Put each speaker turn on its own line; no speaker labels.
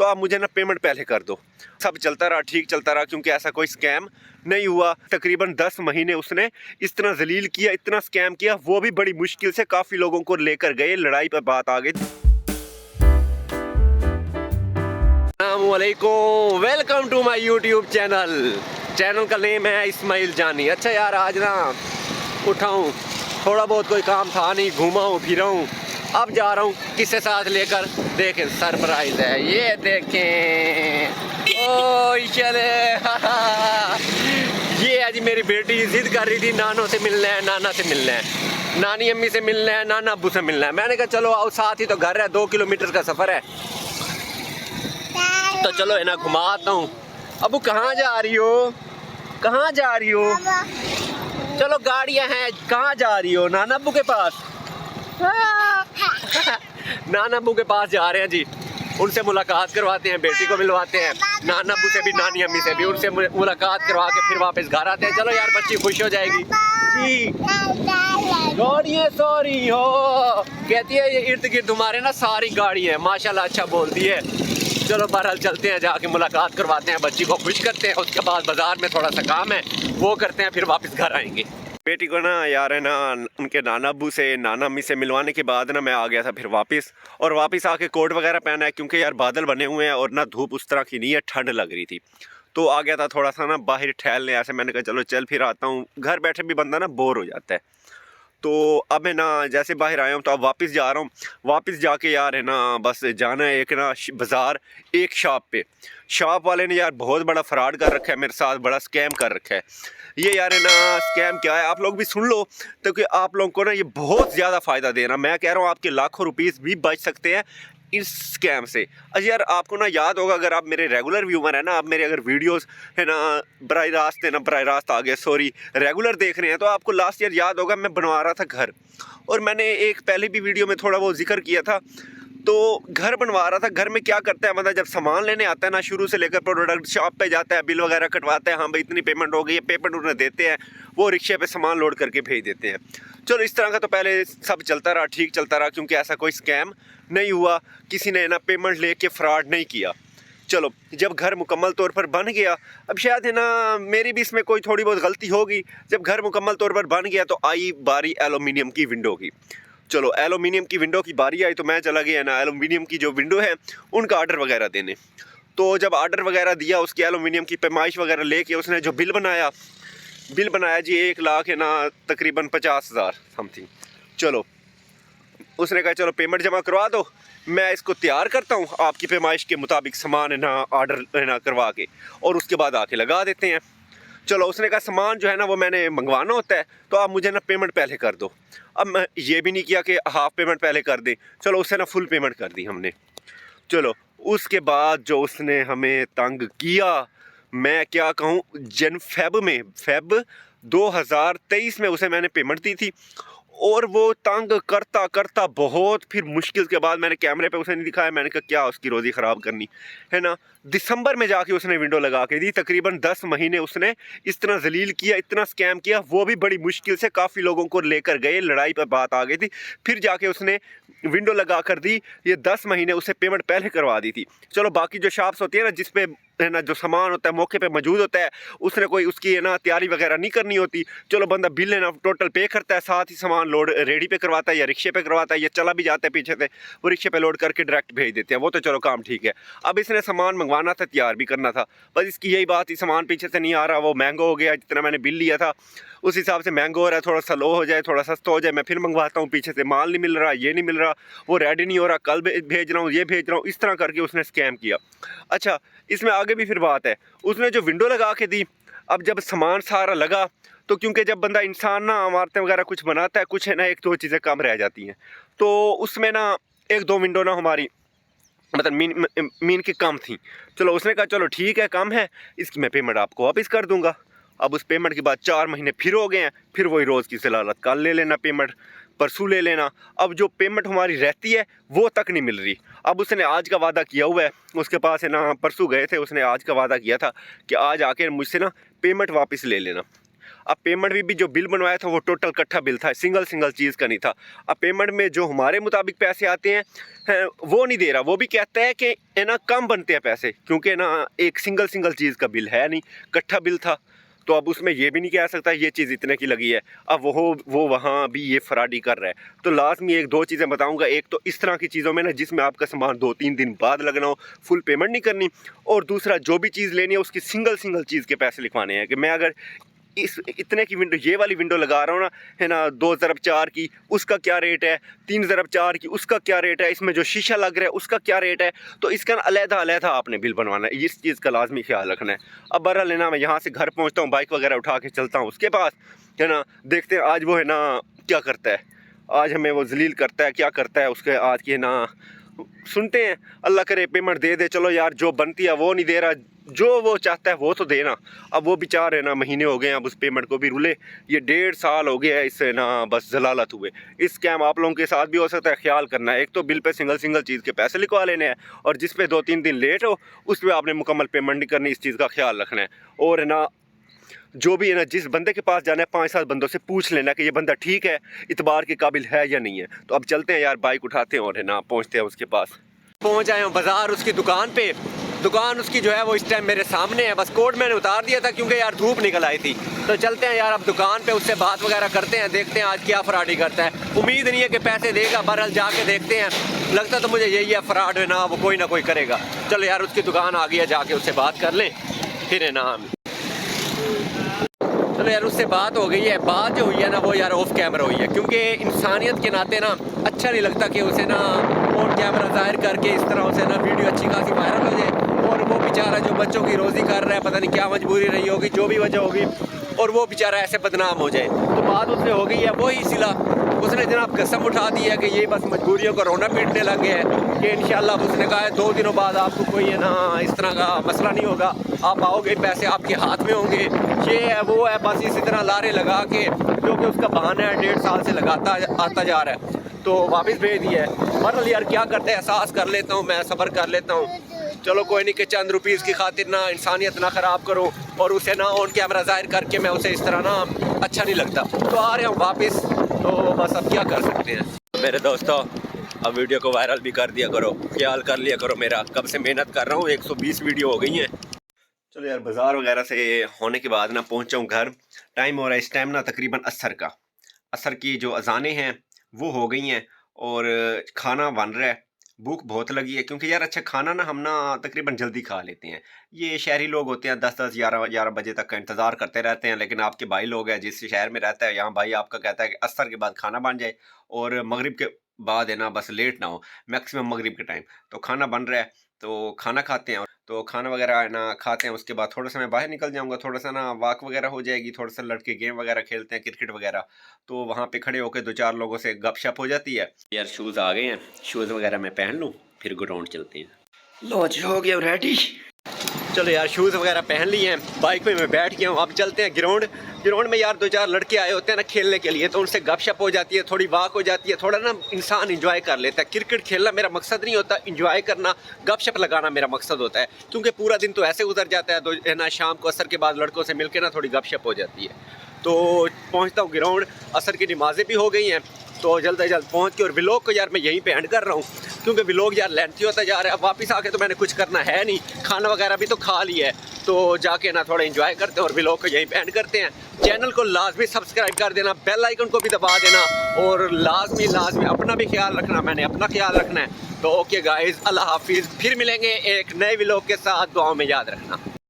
आप मुझे ना पेमेंट पहले कर दो। सब चलता रहा, ठीक चलता रहा, क्योंकि ऐसा कोई स्कैम नहीं हुआ। तकरीबन 10 महीने उसने इस तरह जलील किया, इतना स्कैम किया, वो भी बड़ी मुश्किल से काफ़ी लोगों को लेकर गए, लड़ाई पर बात आ गई। अस्सलामुअलैकुम, welcome to my YouTube channel का नेम है इस्माइल जानी। अच्छा यार, आज ना उठाऊँ, थोड़ा बहुत कोई काम था नहीं, घूमा हूँ फिरा हूँ, अब जा रहा हूँ किससे साथ लेकर। देखें सरप्राइज है, ये देखें, ओ चले ये है जी मेरी बेटी, जिद कर रही थी नानों से मिलना है, नाना से मिलना है, नानी अम्मी से मिलना है, नाना अब्बू से मिलना है। मैंने कहा चलो आओ, साथ ही तो घर है, 2 किलोमीटर का सफ़र है, तो चलो है ना घुमाता हूँ। अबू कहाँ जा रही हो, कहाँ जा रही हो? चलो गाड़ियाँ हैं, कहाँ जा रही हो? नाना अब्बू के पास नाना अब्बू के पास जा रहे हैं जी, उनसे मुलाकात करवाते हैं, बेटी को मिलवाते हैं, नाना अब्बू से भी, नानी अम्मी से भी, उनसे मुलाकात करवा के फिर वापस घर आते हैं। चलो यार, बच्ची खुश हो जाएगी जी। गाड़ियाँ सॉरी हो, कहती है ये इर्द गिर्द तुम्हारे ना सारी गाड़ी है, माशाल्लाह, अच्छा बोलती है। चलो बहरहाल चलते हैं, जाके मुलाकात करवाते हैं, बच्ची को खुश करते हैं, उसके बाद बाजार में थोड़ा सा काम है वो करते हैं, फिर वापस घर आएंगे। बेटी को ना यार है ना उनके नाना अब्बू से, नाना अम्मी से मिलवाने के बाद ना मैं आ गया था फिर वापस आके कोट वगैरह पहना है, क्योंकि यार बादल बने हुए हैं और ना धूप उस तरह की नहीं है, ठंड लग रही थी, तो आ गया था थोड़ा सा ना बाहर टहलने। ऐसे मैंने कहा चलो चल फिर आता हूँ, घर बैठे भी बंदा ना बोर हो जाता है। तो अब है ना जैसे बाहर आया हूँ तो अब वापस जा रहा हूँ, वापस जाके यार है ना बस जाना है एक ना बाज़ार, एक शॉप पे। शॉप वाले ने यार बहुत बड़ा फ्रॉड कर रखा है मेरे साथ, बड़ा स्कैम कर रखा है ये। यार है ना स्कैम क्या है, आप लोग भी सुन लो, तो कि आप लोगों को ना ये बहुत ज़्यादा फ़ायदा दे रहा। मैं कह रहा हूँ आपके लाखों रुपीस भी बच सकते हैं इस स्कैम से। अच्छा यार, आपको ना याद होगा, अगर आप मेरे रेगुलर व्यूअर हैं ना, आप मेरे अगर वीडियोस है ना बराह रास्त आ गए, सॉरी, रेगुलर देख रहे हैं, तो आपको लास्ट ईयर याद होगा मैं बनवा रहा था घर, और मैंने एक पहले भी वीडियो में थोड़ा बहुत जिक्र किया था। तो घर बनवा रहा था, घर में क्या करता है, मतलब जब सामान लेने आता है ना, शुरू से लेकर प्रोडक्ट शॉप पे जाता है, बिल वगैरह कटवाता है, हाँ भाई इतनी पेमेंट हो गई है, पेमेंट उन्हें देते हैं, वो रिक्शे पे सामान लोड करके भेज देते हैं। चलो इस तरह का तो पहले सब चलता रहा, ठीक चलता रहा, क्योंकि ऐसा कोई स्कैम नहीं हुआ, किसी ने ना पेमेंट लेके फ्रॉड नहीं किया। चलो जब घर मुकम्मल तौर पर बन गया, अब शायद है ना मेरी भी इसमें कोई थोड़ी बहुत गलती होगी, जब घर मुकम्मल तौर पर बन गया तो आई बारी एलुमिनियम की विंडो की। चलो एलुमिनियम की विंडो की बारी आई तो मैं चला गया ना एलुमिनियम की जो विंडो है उनका ऑर्डर वगैरह देने। तो जब ऑर्डर वगैरह दिया, उसकी एलुमिनियम की पैमाइश वगैरह लेके उसने जो बिल बनाया जी 1 लाख है ना तकरीबन 50,000 समथिंग। चलो उसने कहा चलो पेमेंट जमा करवा दो, मैं इसको तैयार करता हूँ आपकी पैमाइश के मुताबिक, सामान है ना ऑर्डर है ना करवा के, और उसके बाद आके लगा देते हैं। चलो उसने कहा सामान जो है ना वो मैंने मंगवाना होता है, तो आप मुझे ना पेमेंट पहले कर दो। अब मैं ये भी नहीं किया कि हाफ़ पेमेंट पहले कर दें, चलो उससे ना फुल पेमेंट कर दी हमने। चलो उसके बाद जो उसने हमें तंग किया, मैं क्या कहूँ, फेब 2023 में उसे मैंने पेमेंट दी थी, और वो तंग करता करता बहुत, फिर मुश्किल के बाद मैंने कैमरे पे उसे नहीं दिखाया, मैंने कहा क्या उसकी रोज़ी ख़राब करनी है ना। दिसंबर में जाके उसने विंडो लगा के दी, तकरीबन 10 महीने उसने इस तरह जलील किया, इतना स्कैम किया, वो भी बड़ी मुश्किल से काफ़ी लोगों को लेकर गए, लड़ाई पर बात आ गई थी, फिर जाके उसने विंडो लगा कर दी। ये 10 महीने उसे पेमेंट पहले करवा दी थी। चलो बाकी जो शॉप्स होती है ना, जिस पे है ना जो सामान होता है मौके पे मौजूद होता है, उसने कोई उसकी है ना तैयारी वगैरह नहीं करनी होती, चलो बंदा बिल है ना टोटल पे करता है, साथ ही सामान लोड रेडी पे करवाता है या रिक्शे पे करवाता है, या चला भी जाता है पीछे से, वो रिक्शे पे लोड करके डायरेक्ट भेज देते हैं, वो तो चलो काम ठीक है। अब इसने सामान मंगवाना था, तैयार भी करना था, बस इसकी यही बात थी, सामान पीछे से नहीं आ रहा, वो महंगा हो गया, जितना मैंने बिल लिया था उस हिसाब से महंगा हो रहा है, थोड़ा सा लो हो जाए, थोड़ा सस्ता हो जाए, मैं फिर मंगवाता हूँ, पीछे से माल नहीं मिल रहा, ये नहीं मिल रहा, वो रेडी नहीं हो रहा, कल भेज रहा हूँ, ये भेज रहा हूँ, इस तरह करके उसने स्कैम किया। अच्छा इसमें आगे भी फिर बात है, उसने जो विंडो लगा के दी, अब जब सामान सारा लगा, तो क्योंकि जब बंदा इंसान ना इमारतें वगैरह कुछ बनाता है, कुछ है ना 1-2 चीज़ें कम रह जाती हैं, तो उसमें ना 1-2 विंडो ना हमारी मतलब मीन की कम थी। चलो उसने कहा चलो ठीक है, कम है, इसकी मैं पेमेंट आपको वापस कर दूंगा। अब उस पेमेंट के बाद 4 महीने फिर हो गए हैं, फिर वही रोज़ की सलालत, कल ले लेना पेमेंट, परसों ले लेना। अब जो पेमेंट हमारी रहती है वो तक नहीं मिल रही। अब उसने आज का वादा किया हुआ है, उसके पास है ना, परसों गए थे, उसने आज का वादा किया था कि आज आके मुझसे ना पेमेंट वापस ले लेना। अब पेमेंट भी जो बिल बनवाया था वो टोटल इकट्ठा बिल था, सिंगल चीज़ का नहीं था। अब पेमेंट में जो हमारे मुताबिक पैसे आते हैं वो नहीं दे रहा, वो भी कहता है कि है ना कम बनते हैं पैसे, क्योंकि ना एक सिंगल चीज़ का बिल है नहीं, इकट्ठा बिल था। तो अब उसमें ये भी नहीं कह सकता ये चीज़ इतने की लगी है। अब वो वहाँ भी ये फ्रॉडी कर रहा है। तो लाजमी एक दो चीज़ें बताऊंगा। एक तो इस तरह की चीज़ों में ना जिसमें आपका सामान 2-3 दिन बाद लगना हो, फुल पेमेंट नहीं करनी। और दूसरा जो भी चीज़ लेनी है उसकी सिंगल चीज़ के पैसे लिखवाने हैं कि मैं अगर इस इतने की विंडो, ये वाली विंडो लगा रहा हूँ ना, है ना 2/4 की, उसका क्या रेट है, 3/4 की उसका क्या रेट है, इसमें जो शीशा लग रहा है उसका क्या रेट है। तो इसका अलग-अलग आपने बिल बनवाना है, इस चीज़ का लाजमी ख्याल रखना है। अब बहरहाल है ना मैं यहाँ से घर पहुँचता हूँ, बाइक वगैरह उठा के चलता हूँ उसके पास, है ना। देखते हैं आज वो है ना क्या करता है, आज हमें वो जलील करता है, क्या करता है उसके आज की है ना, सुनते हैं। अल्लाह करे पेमेंट दे दे। चलो यार, जो बनती है वो नहीं दे रहा, जो वो चाहता है वो तो देना। अब वो बेचार है ना महीने हो गए हैं, अब उस पेमेंट को भी रुले, ये 1.5 साल हो गया है इससे ना बस जलालत हुए। इस स्कैम आप लोगों के साथ भी हो सकता है, ख्याल करना है। एक तो बिल पे सिंगल चीज़ के पैसे लिखवा लेने हैं, और जिस पे 2-3 दिन लेट हो उस पर आपने मुकम्मल पेमेंट नहीं करनी, इस चीज़ का ख्याल रखना है। और है ना जो भी है ना जिस बंदे के पास जाना है 5-7 बंदों से पूछ लेना कि ये बंदा ठीक है, इतबार के काबिल है या नहीं है। तो अब चलते हैं यार, बाइक उठाते हैं और है ना पहुँचते हैं उसके पास। पहुँच आए हैं बाज़ार, उसकी दुकान पे। दुकान उसकी जो है वो इस टाइम मेरे सामने है, बस कोट मैंने उतार दिया था क्योंकि यार धूप निकल आई थी। तो चलते हैं यार अब दुकान पे, उससे बात वगैरह करते हैं, देखते हैं आज क्या फ्रॉडी करता है। उम्मीद नहीं है कि पैसे देगा, बहरहाल जाके देखते हैं। लगता तो मुझे यही है, फ्रॉड है ना वो कोई ना कोई करेगा। चलो यार उसकी दुकान आ गई है, जाके उससे बात कर लें फिर है ना। चलो यार उससे बात हो गई है। बात जो हुई है ना वो यार ऑफ कैमरा हुई है, क्योंकि इंसानियत के नाते ना अच्छा नहीं लगता कि उसे ना ऑन कैमरा जाहिर करके इस तरह उसे ना वीडियो अच्छी खासी वायरल हो जाए, और वो बेचारा जो बच्चों की रोज़ी कर रहा है, पता नहीं क्या मजबूरी रही होगी, जो भी वजह होगी, और वो बेचारा ऐसे बदनाम हो जाए। तो बात उससे हो गई है वही सिला, उसने जनाब कसम उठा दी है कि ये बस मजबूरियों को रोना पीटने लग गए हैं कि इंशाल्लाह उसने कहा है 2 दिनों बाद आपको कोई है ना इस तरह का मसला नहीं होगा, आप आओगे पैसे आपके हाथ में होंगे, ये है वो है, बस इसी तरह लारे लगा के, जो कि उसका बहाना है 1.5 साल से लगाता आता जा रहा है। तो वापस भेज दिया है। बहरहाल यार क्या करते हैं, एहसास कर लेता हूँ मैं, सब्र कर लेता हूँ। चलो कोई नहीं कि चंद रुपीज़ की खातिर ना इंसानियत ना ख़राब करूँ और उसे ना ऑन कैमरा जाहिर करके मैं उसे इस तरह ना अच्छा नहीं लगता। तो आ रहे हूँ वापस, तो बस अब क्या कर सकते हैं। तो मेरे दोस्तों अब वीडियो को वायरल भी कर दिया करो, ख्याल कर लिया करो मेरा, कब से मेहनत कर रहा हूँ, 120 वीडियो हो गई हैं। चलो यार बाज़ार वगैरह से होने के बाद ना पहुँचा हूँ घर। टाइम हो रहा है इस टाइम ना तकरीबन असर की जो अजानें हैं वो हो गई हैं, और खाना बन रहा है। भूख बहुत लगी है, क्योंकि यार अच्छा खाना ना हम ना तकरीबन जल्दी खा लेते हैं। ये शहरी लोग होते हैं 10-10, 11-11 बजे तक का इंतज़ार करते रहते हैं, लेकिन आपके भाई लोग हैं जिस शहर में रहता है, यहाँ भाई आपका कहता है कि असर के बाद खाना बन जाए और मगरिब के बाद है ना बस लेट ना हो, मैक्सिमम मगरिब के टाइम। तो खाना बन रहा है तो खाना खाते हैं, तो खाना वगैरह है ना खाते हैं। उसके बाद थोड़ा सा मैं बाहर निकल जाऊंगा, थोड़ा सा ना वॉक वगैरह हो जाएगी, थोड़ा सा लड़के गेम वगैरह खेलते हैं, क्रिकेट वगैरह। तो वहाँ पे खड़े होकर 2-4 लोगों से गपशप हो जाती है। यार शूज़ आ गए हैं, शूज़ वगैरह मैं पहन लूँ फिर ग्राउंड चलते हैं। लो जी हो गया रेडी। चलो यार शूज़ वगैरह पहन लिए हैं, बाइक पे मैं बैठ गया हूँ, अब चलते हैं ग्राउंड। ग्राउंड में यार 2-4 लड़के आए होते हैं ना खेलने के लिए, तो उनसे गपशप हो जाती है, थोड़ी वॉक हो जाती है, थोड़ा ना इंसान इंजॉय कर लेता है। क्रिकेट खेलना मेरा मकसद नहीं होता, इंजॉय करना, गपशप लगाना मेरा मकसद होता है, क्योंकि पूरा दिन तो ऐसे गुजर जाता है। तो है ना शाम को असर के बाद लड़कों से मिलकर ना थोड़ी गपशप हो जाती है। तो पहुँचता हूँ ग्राउंड, असर की नमाज़ें भी हो गई हैं, तो जल्द से जल्द पहुँच के, और व्लॉग को यार मैं यहीं पे एंड कर रहा हूँ, क्योंकि व्लॉग यार लेंथी होता जा रहा है। अब वापस आके तो मैंने कुछ करना है नहीं, खाना वगैरह भी तो खा लिया है, तो जाके ना थोड़ा एंजॉय करते हैं और व्लॉग को यहीं पे एंड करते हैं। चैनल को लाजमी सब्सक्राइब कर देना, बेल आइकन को भी दबा देना, और लाजमी अपना भी ख्याल रखना, मैंने अपना ख्याल रखना है। तो ओके गाइस, अल्लाह हाफिज़, फिर मिलेंगे एक नए व्लॉग के साथ, दुआओं में याद रखना।